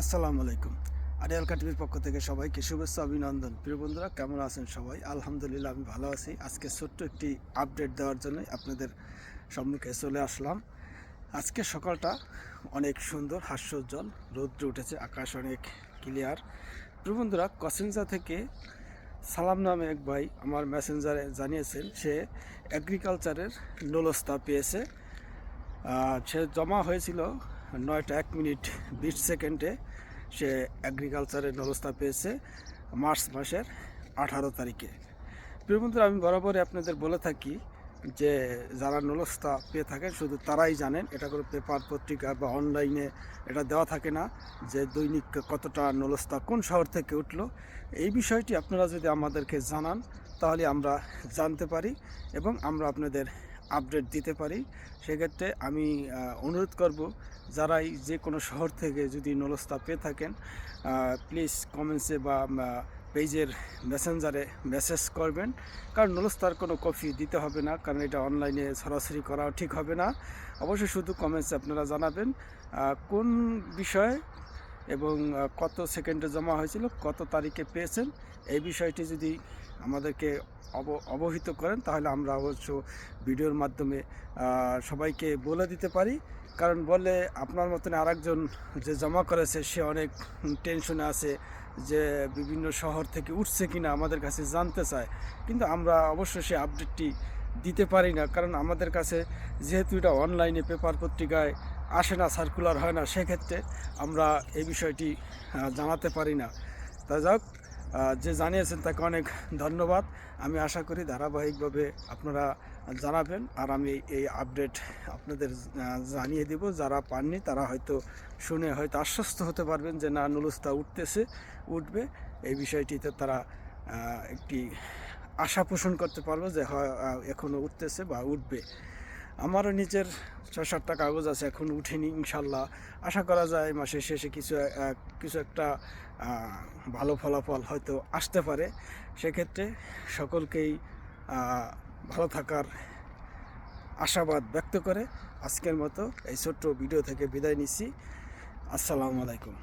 আসসালামু আলাইকুম। আরিয়ালকা টিভির পক্ষ থেকে সবাইকে শুভেচ্ছা অভিনন্দন। প্রিয় বন্ধুরা, কেমন আছেন সবাই? আলহামদুলিল্লাহ, আমি ভালো আছি। আজকে ছোট্ট একটি আপডেট দেওয়ার জন্য আপনাদের সম্মুখে চলে আসলাম। আজকে সকালটা অনেক সুন্দর, হাস্যোজ্জ্বল, রৌদ্র উঠেছে, আকাশ অনেক ক্লিয়ার। প্রিয় বন্ধুরা, কসিনজা থেকে সালাম নামে এক ভাই আমার মেসেঞ্জারে জানিয়েছেন সে এগ্রিকালচারের নলস্তা পেয়েছে। সে জমা হয়েছিল 9টা 1 মিনিট 20 সেকেন্ডে। সে এগ্রিকালচারের নলস্তা পেয়েছে মার্চ মাসের 18 তারিখে। প্রিয় বন্ধুরা, আমি বরাবরই আপনাদের বলে থাকি যে যারা নলস্তা পেয়ে থাকেন শুধু তারাই জানেন। এটা কোনো পেপার পত্রিকা বা অনলাইনে এটা দেওয়া থাকে না যে দৈনিক কতটা নলস্তা কোন শহর থেকে উঠলো। এই বিষয়টি আপনারা যদি আমাদেরকে জানান তাহলে আমরা জানতে পারি এবং আমরা আপনাদের আপডেট দিতে পারি। সেক্ষেত্রে আমি অনুরোধ করব, যারাই যে কোনো শহর থেকে যদি নলস্তা পেয়ে থাকেন প্লিজ কমেন্টসে বা পেজের মেসেঞ্জারে মেসেজ করবেন। কারণ নলস্তার কোনো কপি দিতে হবে না, কারণ এটা অনলাইনে সরাসরি করাও ঠিক হবে না। অবশ্যই শুধু কমেন্টসে আপনারা জানাবেন কোন বিষয় এবং কত সেকেন্ডে জমা হয়েছিল, কত তারিখে পেয়েছেন। এই বিষয়টি যদি আমাদেরকে অবহিত করেন তাহলে আমরা অবশ্য ভিডিওর মাধ্যমে সবাইকে বলে দিতে পারি। কারণ বলে আপনার মতন আরেকজন যে জমা করেছে সে অনেক টেনশনে আছে যে বিভিন্ন শহর থেকে উঠছে কিনা আমাদের কাছে জানতে চায়, কিন্তু আমরা অবশ্য সে আপডেটটি দিতে পারি না। কারণ আমাদের কাছে যেহেতু এটা অনলাইনে পেপার পত্রিকায় আসে না, সার্কুলার হয় না, সেক্ষেত্রে আমরা এই বিষয়টি জানাতে পারি না। তা যাক, যে জানিয়েছেন তাকে অনেক ধন্যবাদ। আমি আশা করি ধারাবাহিকভাবে আপনারা জানাবেন আর আমি এই আপডেট আপনাদের জানিয়ে দেব। যারা পাননি তারা হয়তো শুনে হয়তো আশ্বস্ত হতে পারবেন যে না, নলস্তা উঠবে। এই বিষয়টিতে তারা একটি আশা পোষণ করতে পারবে যে হয় এখনও উঠতেছে বা উঠবে। আমারও নিজের 6-7টা কাগজ আছে, এখন উঠেনি। ইনশাল্লাহ আশা করা যায় মাসের শেষে কিছু একটা ভালো ফলাফল হয়তো আসতে পারে। সেক্ষেত্রে সকলকেই ভালো থাকার আশাবাদ ব্যক্ত করে আজকের মতো এই ছোট্ট ভিডিও থেকে বিদায় নিচ্ছি। আসসালামু আলাইকুম।